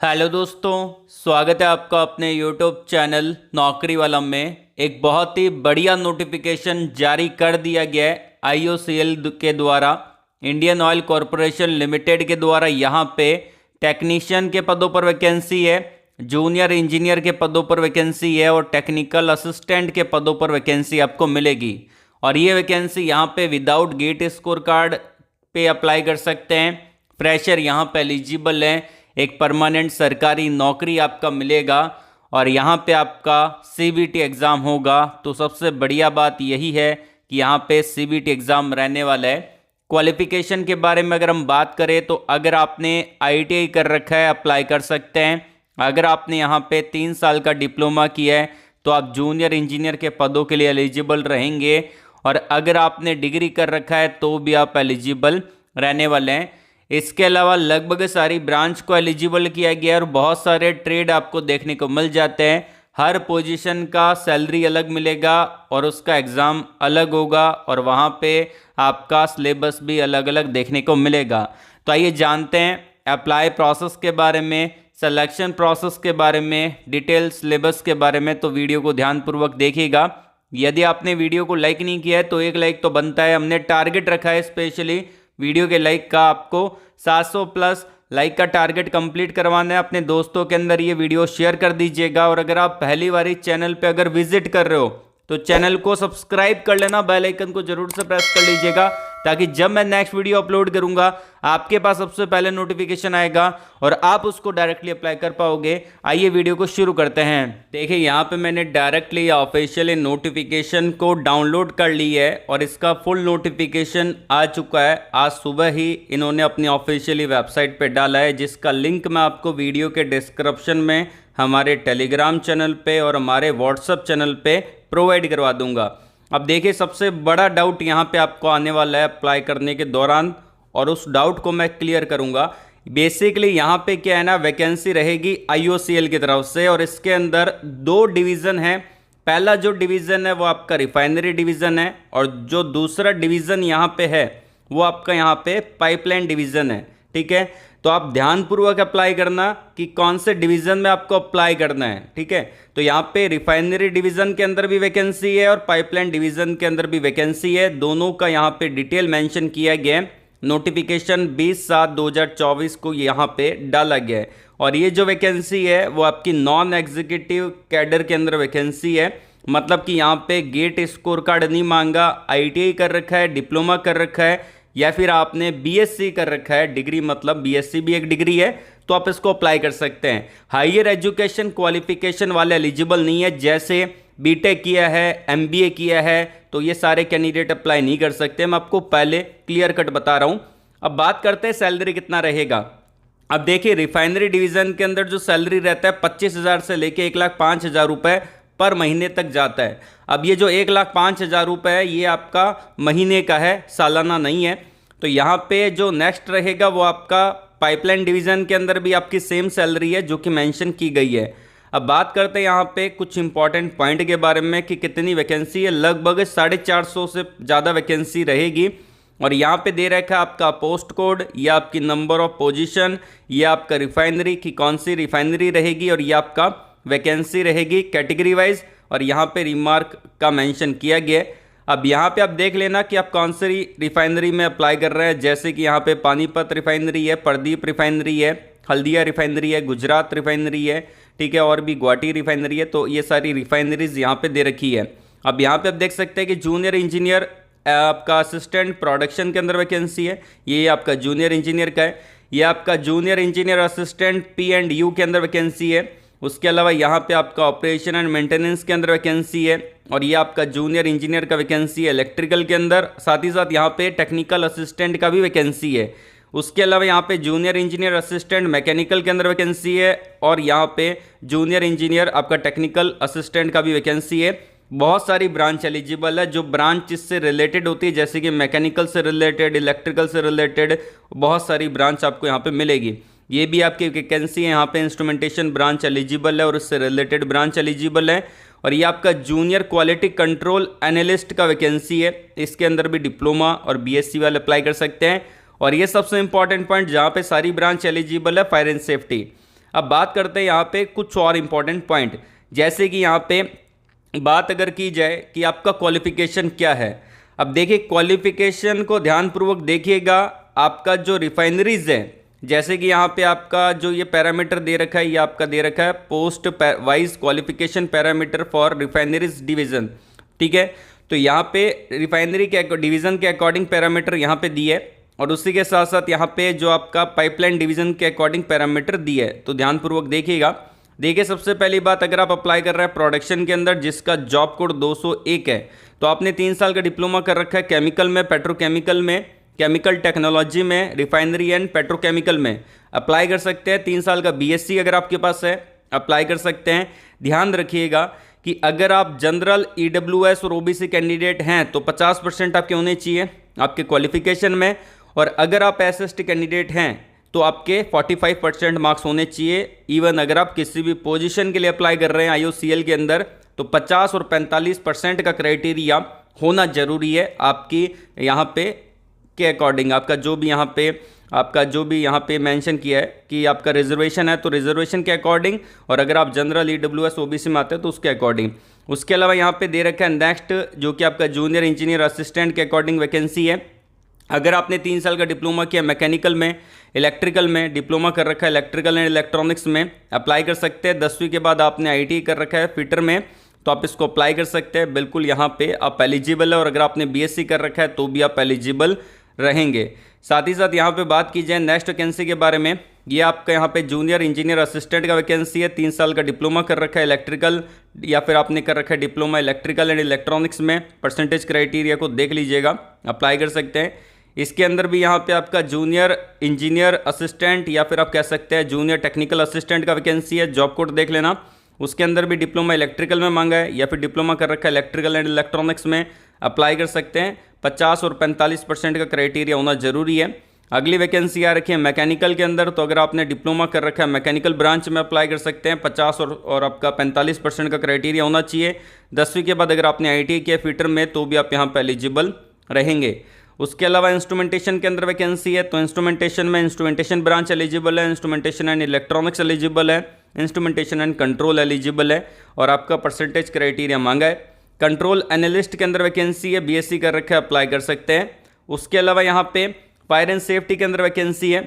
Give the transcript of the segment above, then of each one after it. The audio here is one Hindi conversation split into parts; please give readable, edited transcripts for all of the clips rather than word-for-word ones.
हेलो दोस्तों, स्वागत है आपका अपने यूट्यूब चैनल नौकरी वाला में। एक बहुत ही बढ़िया नोटिफिकेशन जारी कर दिया गया है आईओसीएल के द्वारा, इंडियन ऑयल कॉरपोरेशन लिमिटेड के द्वारा। यहाँ पे टेक्नीशियन के पदों पर वैकेंसी है, जूनियर इंजीनियर के पदों पर वैकेंसी है और टेक्निकल असिस्टेंट के पदों पर वैकेंसी आपको मिलेगी। और ये वैकेंसी यहाँ पे विदाउट गेट स्कोर कार्ड पे अप्लाई कर सकते हैं। फ्रेशर यहाँ पे एलिजिबल हैं। एक परमानेंट सरकारी नौकरी आपका मिलेगा और यहाँ पे आपका सीबीटी एग्ज़ाम होगा। तो सबसे बढ़िया बात यही है कि यहाँ पे सीबीटी एग्ज़ाम रहने वाला है। क्वालिफ़िकेशन के बारे में अगर हम बात करें तो अगर आपने आईटीआई कर रखा है अप्लाई कर सकते हैं। अगर आपने यहाँ पे 3 साल का डिप्लोमा किया है तो आप जूनियर इंजीनियर के पदों के लिए एलिजिबल रहेंगे। और अगर आपने डिग्री कर रखा है तो भी आप एलिजिबल रहने वाले हैं। इसके अलावा लगभग सारी ब्रांच को एलिजिबल किया गया है और बहुत सारे ट्रेड आपको देखने को मिल जाते हैं। हर पोजीशन का सैलरी अलग मिलेगा और उसका एग्ज़ाम अलग होगा और वहाँ पे आपका सिलेबस भी अलग अलग देखने को मिलेगा। तो आइए जानते हैं अप्लाई प्रोसेस के बारे में, सिलेक्शन प्रोसेस के बारे में, डिटेल सिलेबस के बारे में। तो वीडियो को ध्यानपूर्वक देखिएगा। यदि आपने वीडियो को लाइक नहीं किया है तो एक लाइक तो बनता है। हमने टारगेट रखा है स्पेशली वीडियो के लाइक का, आपको 700 प्लस लाइक का टारगेट कंप्लीट करवाना है। अपने दोस्तों के अंदर ये वीडियो शेयर कर दीजिएगा। और अगर आप पहली बार इस चैनल पे अगर विजिट कर रहे हो तो चैनल को सब्सक्राइब कर लेना, बेल आइकन को जरूर से प्रेस कर लीजिएगा ताकि जब मैं नेक्स्ट वीडियो अपलोड करूंगा आपके पास सबसे पहले नोटिफिकेशन आएगा और आप उसको डायरेक्टली अप्लाई कर पाओगे। आइए वीडियो को शुरू करते हैं। देखिए यहाँ पे मैंने डायरेक्टली ऑफिशियली नोटिफिकेशन को डाउनलोड कर ली है और इसका फुल नोटिफिकेशन आ चुका है। आज सुबह ही इन्होंने अपनी ऑफिशियली वेबसाइट पे डाला है, जिसका लिंक मैं आपको वीडियो के डिस्क्रिप्शन में हमारे टेलीग्राम चैनल पे और हमारे व्हाट्सएप चैनल पे प्रोवाइड करवा दूंगा। अब देखिए सबसे बड़ा डाउट यहाँ पे आपको आने वाला है अप्लाई करने के दौरान और उस डाउट को मैं क्लियर करूँगा। बेसिकली यहाँ पे क्या है ना, वैकेंसी रहेगी आईओसीएल की तरफ से और इसके अंदर 2 डिवीज़न है। पहला जो डिवीज़न है वो आपका रिफाइनरी डिवीज़न है और जो दूसरा डिवीज़न यहाँ पे है वो आपका यहाँ पे पाइपलाइन डिवीज़न है। ठीक है, तो आप ध्यानपूर्वक अप्लाई करना कि कौन से डिवीज़न में आपको अप्लाई करना है। ठीक है, तो यहाँ पे रिफाइनरी डिवीज़न के अंदर भी वैकेंसी है और पाइपलाइन डिवीज़न के अंदर भी वैकेंसी है। दोनों का यहाँ पे डिटेल मेंशन किया गया है। नोटिफिकेशन 20/7/2024 को यहाँ पे डाला गया है और ये जो वैकेंसी है वो आपकी नॉन एग्जीक्यूटिव कैडर के अंदर वैकेंसी है। मतलब कि यहाँ पे गेट स्कोर कार्ड नहीं मांगा, आईटीआई कर रखा है, डिप्लोमा कर रखा है या फिर आपने बीएससी कर रखा है। डिग्री मतलब बीएससी भी एक डिग्री है, तो आप इसको अप्लाई कर सकते हैं। हायर एजुकेशन क्वालिफिकेशन वाले एलिजिबल नहीं है, जैसे बीटेक किया है, एमबीए किया है, तो ये सारे कैंडिडेट अप्लाई नहीं कर सकते। मैं आपको पहले क्लियर कट बता रहा हूँ। अब बात करते हैं सैलरी कितना रहेगा। अब देखिए रिफाइनरी डिवीज़न के अंदर जो सैलरी रहता है 25,000 से लेके 1,05,000 रुपये पर महीने तक जाता है। अब ये जो 1,05,000 रुपये है ये आपका महीने का है, सालाना नहीं है। तो यहाँ पे जो नेक्स्ट रहेगा वो आपका पाइपलाइन डिवीज़न के अंदर भी आपकी सेम सैलरी है जो कि मेंशन की गई है। अब बात करते हैं यहाँ पे कुछ इंपॉर्टेंट पॉइंट के बारे में कि कितनी वैकेंसी है। लगभग 450 से ज़्यादा वैकेंसी रहेगी और यहाँ पे दे रखा है आपका पोस्ट कोड या आपकी नंबर ऑफ पोजीशन या आपका रिफाइनरी की कौन सी रिफाइनरी रहेगी और ये आपका वैकेंसी रहेगी कैटेगरी वाइज और यहाँ पे रिमार्क का मेंशन किया गया है। अब यहाँ पे आप देख लेना कि आप कौन सी रिफाइनरी में अप्लाई कर रहे हैं। जैसे कि यहाँ पे पानीपत रिफाइनरी है, प्रदीप रिफाइनरी है, हल्दिया रिफाइनरी है, गुजरात रिफाइनरी है, ठीक है, और भी गुवाहाटी रिफाइनरी है। तो ये सारी रिफाइनरीज यहाँ पे दे रखी है। अब यहाँ पे आप देख सकते हैं कि जूनियर इंजीनियर आपका असिस्टेंट प्रोडक्शन के अंदर वैकेंसी है, ये आपका जूनियर इंजीनियर का है। ये आपका जूनियर इंजीनियर असिस्टेंट P&U के अंदर वैकेंसी है। उसके अलावा यहाँ पे आपका ऑपरेशन एंड मेंटेनेंस के अंदर वैकेंसी है और ये आपका जूनियर इंजीनियर का वैकेंसी है इलेक्ट्रिकल के अंदर। साथ ही साथ यहाँ पे टेक्निकल असिस्टेंट का भी वैकेंसी है। उसके अलावा यहाँ पे जूनियर इंजीनियर असिस्टेंट मैकेनिकल के अंदर वैकेंसी है और यहाँ पे जूनियर इंजीनियर आपका टेक्निकल असिस्टेंट का भी वैकेंसी है। बहुत सारी ब्रांच एलिजिबल है। जो ब्रांच इससे रिलेटेड होती है जैसे कि मैकेनिकल से रिलेटेड, इलेक्ट्रिकल से रिलेटेड, बहुत सारी ब्रांच आपको यहाँ पे मिलेगी। ये भी आपकी वैकेंसी है। यहाँ पे इंस्ट्रूमेंटेशन ब्रांच एलिजिबल है और उससे रिलेटेड ब्रांच एलिजिबल है। और ये आपका जूनियर क्वालिटी कंट्रोल एनालिस्ट का वैकेंसी है। इसके अंदर भी डिप्लोमा और बीएससी वाले अप्लाई कर सकते हैं। और ये सबसे इंपॉर्टेंट पॉइंट जहाँ पे सारी ब्रांच एलिजिबल है, फायर एंड सेफ्टी। अब बात करते हैं यहाँ पे कुछ और इम्पॉर्टेंट पॉइंट, जैसे कि यहाँ पे बात अगर की जाए कि आपका क्वालिफिकेशन क्या है। अब देखिए क्वालिफिकेशन को ध्यानपूर्वक देखिएगा। आपका जो रिफाइनरीज है, जैसे कि यहाँ पे आपका जो ये पैरामीटर दे रखा है, ये आपका दे रखा है post wise qualification parameter for refineries division, ठीक है। तो यहाँ पे रिफाइनरी के डिवीजन के अकॉर्डिंग पैरामीटर यहाँ पे दिए है, और उसी के साथ साथ यहाँ पे जो आपका पाइपलाइन डिवीजन के अकॉर्डिंग पैरामीटर दिए है। तो ध्यानपूर्वक देखिएगा। देखिए सबसे पहली बात, अगर आप अप्लाई कर रहे हैं प्रोडक्शन के अंदर जिसका जॉब कोड 201 है, तो आपने 3 साल का डिप्लोमा कर रखा है केमिकल में, पेट्रोकेमिकल में, केमिकल टेक्नोलॉजी में, रिफाइनरी एंड पेट्रोकेमिकल में अप्लाई कर सकते हैं। 3 साल का बीएससी अगर आपके पास है अप्लाई कर सकते हैं। ध्यान रखिएगा कि अगर आप जनरल, ईडब्ल्यूएस और ओबीसी कैंडिडेट हैं तो 50% आपके होने चाहिए आपके क्वालिफिकेशन में, और अगर आप एसएसटी कैंडिडेट हैं तो आपके 45% मार्क्स होने चाहिए। इवन अगर आप किसी भी पोजीशन के लिए अप्लाई कर रहे हैं आईओसीएल के अंदर तो 50 और 45% का क्राइटेरिया होना जरूरी है आपकी यहाँ पे के अकॉर्डिंग। आपका जो भी यहाँ पे मेंशन किया है कि आपका रिजर्वेशन है तो रिजर्वेशन के अकॉर्डिंग, और अगर आप जनरल, ईडब्ल्यूएस, ओबीसी में आते हैं तो उसके अकॉर्डिंग। उसके अलावा यहाँ पे दे रखा है नेक्स्ट, जो कि आपका जूनियर इंजीनियर असिस्टेंट के अकॉर्डिंग वैकेंसी है। अगर आपने 3 साल का डिप्लोमा किया मैकेनिकल में, इलेक्ट्रिकल में, डिप्लोमा कर रखा है इलेक्ट्रिकल एंड इलेक्ट्रॉनिक्स में, अप्लाई कर सकते हैं। 10वीं के बाद आपने आईटी कर रखा है फिटर में तो आप इसको अप्लाई कर सकते हैं। बिल्कुल यहाँ पे आप एलिजिबल है, और अगर आपने बीएससी कर रखा है तो भी आप एलिजिबल रहेंगे। साथ ही साथ यहाँ पे बात की जाए नेक्स्ट वैकेंसी के बारे में, ये आपका यहाँ पे जूनियर इंजीनियर असिस्टेंट का वैकेंसी है। 3 साल का डिप्लोमा कर रखा है इलेक्ट्रिकल, या फिर आपने कर रखा है डिप्लोमा इलेक्ट्रिकल एंड इलेक्ट्रॉनिक्स में, परसेंटेज क्राइटेरिया को देख लीजिएगा, अप्लाई कर सकते हैं। इसके अंदर भी यहाँ पे आपका जूनियर इंजीनियर असिस्टेंट या फिर आप कह सकते हैं जूनियर टेक्निकल असिस्टेंट का वैकेंसी है, जॉब कोड देख लेना। उसके अंदर भी डिप्लोमा इलेक्ट्रिकल में मांगा है, या फिर डिप्लोमा कर रखा है इलेक्ट्रिकल एंड इलेक्ट्रॉनिक्स में, अप्लाई कर सकते हैं। 50 और 45% का क्राइटेरिया होना जरूरी है। अगली वैकेंसी आ रखी है मैकेनिकल के अंदर, तो अगर आपने डिप्लोमा कर रखा है मैकेनिकल ब्रांच में अप्लाई कर सकते हैं। 50 और आपका 45% का क्राइटेरिया होना चाहिए। 10वीं के बाद अगर आपने आईटी किया फिटर में तो भी आप यहाँ पर एलिजिबल रहेंगे। उसके अलावा इंस्ट्रूमेंटेशन के अंदर वैकेंसी है, तो इंस्ट्रूमेंटेशन में इंस्ट्रूमेंटेशन ब्रांच एलिजिबल है, इंस्ट्रूमेंटेशन एंड इलेक्ट्रॉनिक्स एलिजिबल है, इंस्ट्रूमेंटेशन एंड कंट्रोल एलिजिबल है, और आपका परसेंटेज क्राइटेरिया मांगा है। कंट्रोल एनालिस्ट के अंदर वैकेंसी है, बीएससी कर रखा है, अप्लाई कर सकते हैं। उसके अलावा यहाँ पे फायर एंड सेफ्टी के अंदर वैकेंसी है।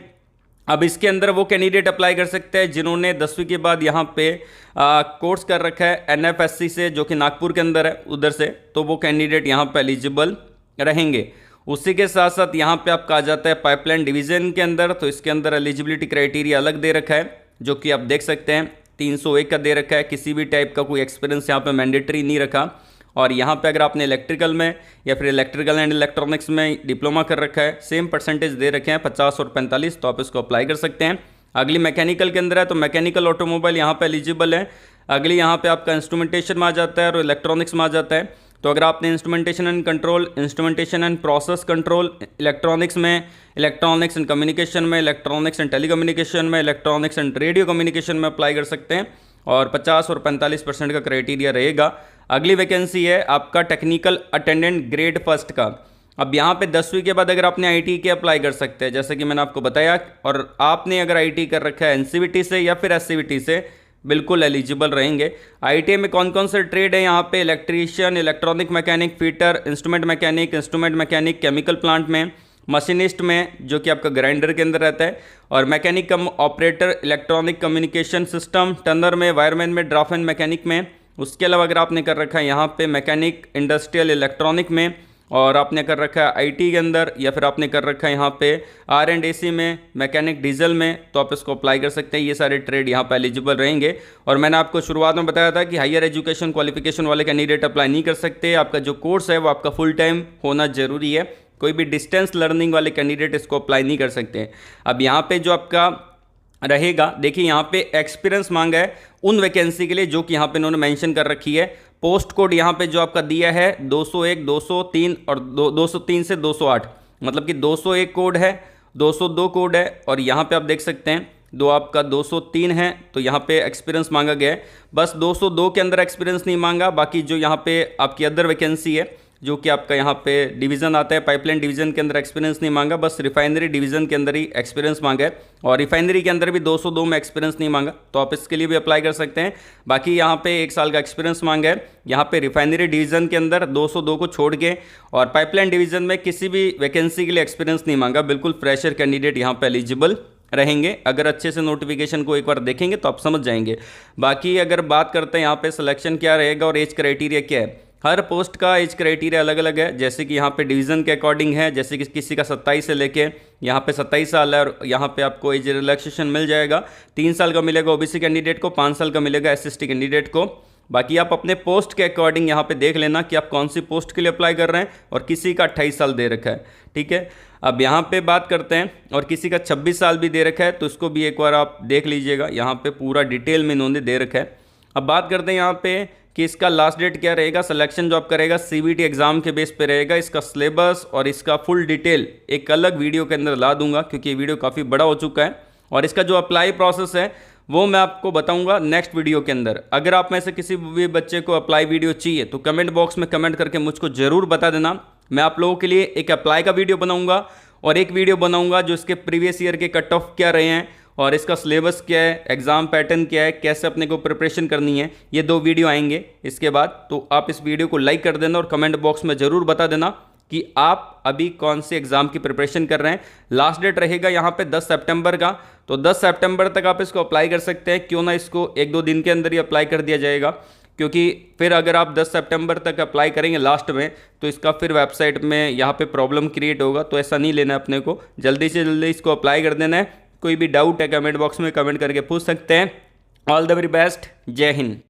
अब इसके अंदर वो कैंडिडेट अप्लाई कर सकते हैं जिन्होंने 10वीं के बाद यहाँ पे कोर्स कर रखा है एनएफएससी से, जो कि नागपुर के अंदर है उधर से, तो वो कैंडिडेट यहाँ पे एलिजिबल रहेंगे। उसी के साथ साथ यहाँ पे आपका आ जाता है पाइपलाइन डिवीजन के अंदर, तो इसके अंदर एलिजिबिलिटी क्राइटेरिया अलग दे रखा है, जो कि आप देख सकते हैं 301 का दे रखा है। किसी भी टाइप का कोई एक्सपीरियंस यहाँ पे मैंडेटरी नहीं रखा। और यहाँ पे अगर आपने इलेक्ट्रिकल में या फिर इलेक्ट्रिकल एंड इलेक्ट्रॉनिक्स में डिप्लोमा कर रखा है, सेम परसेंटेज दे रखे हैं 50 और 45, तो आप इसको अप्लाई कर सकते हैं। अगली मैकेनिकल के अंदर है, तो मैकेनिकल ऑटोमोबाइल यहाँ पे एलिजिबल है। अगली यहाँ पे आपका इंस्ट्रूमेंटेशन में आ जाता है और इलेक्ट्रॉनिक्स में आ जाता है। तो अगर आपने instrumentation and control, instrumentation and process control, electronics में, इलेक्ट्रॉनिक्स एंड कम्युनिकेशन में, इलेक्ट्रॉनिक्स एंड टेलीकम्युनिकेशन में, इलेक्ट्रॉनिक्स एंड रेडियो कम्युनिकेशन में अप्लाई कर सकते हैं, और 50 और 45% का क्राइटेरिया रहेगा। अगली वैकेंसी है आपका टेक्निकल अटेंडेंट ग्रेड फर्स्ट का। अब यहाँ पे 10वीं के बाद अगर आपने आईटी के अप्लाई कर सकते हैं, जैसे कि मैंने आपको बताया, और आपने अगर आईटी कर रखा है एनसीवीटी से या फिर एससीवीटी से, बिल्कुल एलिजिबल रहेंगे। आईटी में कौन कौन से ट्रेड है यहाँ पे, electrician, electronic mechanic, fitter, instrument mechanic chemical plant में, मशीनिस्ट में जो कि आपका ग्राइंडर के अंदर रहता है, और mechanic cum operator, electronic communication system, turner में, वायरमैन में, ड्राफ्टमैन मैकेनिक में। उसके अलावा अगर आपने कर रखा है यहाँ पे मैकेनिक इंडस्ट्रियल इलेक्ट्रॉनिक में, और आपने कर रखा है आईटी के अंदर, या फिर आपने कर रखा है यहाँ पे R&AC में, मैकेनिक डीजल में, तो आप इसको अप्लाई कर सकते हैं। ये सारे ट्रेड यहाँ पे एलिजिबल रहेंगे। और मैंने आपको शुरुआत में बताया था कि हायर एजुकेशन क्वालिफिकेशन वाले कैंडिडेट अप्लाई नहीं कर सकते। आपका जो कोर्स है वो आपका फुल टाइम होना जरूरी है। कोई भी डिस्टेंस लर्निंग वाले कैंडिडेट इसको अप्लाई नहीं कर सकते। अब यहाँ पे जो आपका रहेगा, देखिए यहाँ पे एक्सपीरियंस मांगा है उन वैकेंसी के लिए जो कि यहाँ पे इन्होंने मेंशन कर रखी है। पोस्ट कोड यहाँ पे जो आपका दिया है 201, 203 और 203 से 208, मतलब कि 201 कोड है, 202 कोड है, और यहाँ पे आप देख सकते हैं दो आपका 203 है, तो यहाँ पे एक्सपीरियंस मांगा गया है। बस 202 के अंदर एक्सपीरियंस नहीं मांगा, बाकी जो यहाँ पे आपकी अदर वैकेंसी है जो कि आपका यहाँ पे डिवीज़न आता है। पाइपलाइन डिवीज़न के अंदर एक्सपीरियंस नहीं मांगा, बस रिफाइनरी डिवीज़न के अंदर ही एक्सपीरियंस मांगा है, और रिफाइनरी के अंदर भी 202 में एक्सपीरियंस नहीं मांगा, तो आप इसके लिए भी अप्लाई कर सकते हैं। बाकी यहाँ पे 1 साल का एक्सपीरियंस मांगा है। यहाँ पे रिफाइनरी डिवीज़न के अंदर 202 को छोड़ के और पाइपलाइन डिवीज़न में किसी भी वैकेंसी के लिए एक्सपीरियंस नहीं मांगा, बिल्कुल फ्रेशर कैंडिडेट यहाँ पे एलिजिबल रहेंगे। अगर अच्छे से नोटिफिकेशन को एक बार देखेंगे तो आप समझ जाएंगे। बाकी अगर बात करते हैं यहाँ पे सिलेक्शन क्या रहेगा और एज क्राइटेरिया क्या है, हर पोस्ट का एज क्राइटेरिया अलग अलग है। जैसे कि यहाँ पे डिवीज़न के अकॉर्डिंग है, जैसे कि किसी का 27 से लेके यहाँ पे 27 साल है, और यहाँ पे आपको एज रिलैक्सेशन मिल जाएगा। 3 साल का मिलेगा ओबीसी कैंडिडेट को, 5 साल का मिलेगा एसएसटी कैंडिडेट को। बाकी आप अपने पोस्ट के अकॉर्डिंग यहाँ पे देख लेना कि आप कौन सी पोस्ट के लिए अप्लाई कर रहे हैं, और किसी का 28 साल दे रखा है, ठीक है। अब यहाँ पे बात करते हैं, और किसी का 26 साल भी दे रखा है, तो इसको भी एक बार आप देख लीजिएगा, यहाँ पे पूरा डिटेल में इन्होंने दे रखा है। अब बात करते हैं यहाँ पे कि इसका लास्ट डेट क्या रहेगा। सिलेक्शन जो आप करेगा सीबीटी एग्जाम के बेस पे रहेगा। इसका सिलेबस और इसका फुल डिटेल एक अलग वीडियो के अंदर ला दूंगा, क्योंकि ये वीडियो काफ़ी बड़ा हो चुका है, और इसका जो अप्लाई प्रोसेस है वो मैं आपको बताऊंगा नेक्स्ट वीडियो के अंदर। अगर आप में से किसी भी बच्चे को अप्लाई वीडियो चाहिए तो कमेंट बॉक्स में कमेंट करके मुझको ज़रूर बता देना। मैं आप लोगों के लिए एक अप्लाई का वीडियो बनाऊंगा और एक वीडियो बनाऊंगा जो इसके प्रीवियस ईयर के कट ऑफ क्या रहे हैं, और इसका सिलेबस क्या है, एग्जाम पैटर्न क्या है, कैसे अपने को प्रिपरेशन करनी है। ये 2 वीडियो आएंगे इसके बाद। तो आप इस वीडियो को लाइक कर देना और कमेंट बॉक्स में ज़रूर बता देना कि आप अभी कौन से एग्ज़ाम की प्रिपरेशन कर रहे हैं। लास्ट डेट रहेगा यहाँ पे 10 सितंबर का, तो 10 सितंबर तक आप इसको अप्लाई कर सकते हैं। क्यों ना इसको 1-2 दिन के अंदर ही अप्लाई कर दिया जाएगा, क्योंकि फिर अगर आप 10 सितंबर तक अप्लाई करेंगे लास्ट में, तो इसका फिर वेबसाइट में यहाँ पे प्रॉब्लम क्रिएट होगा। तो ऐसा नहीं लेना अपने को, जल्दी से जल्दी इसको अप्लाई कर देना है। कोई भी डाउट है कमेंट बॉक्स में कमेंट करके पूछ सकते हैं। ऑल द वेरी बेस्ट, जय हिंद।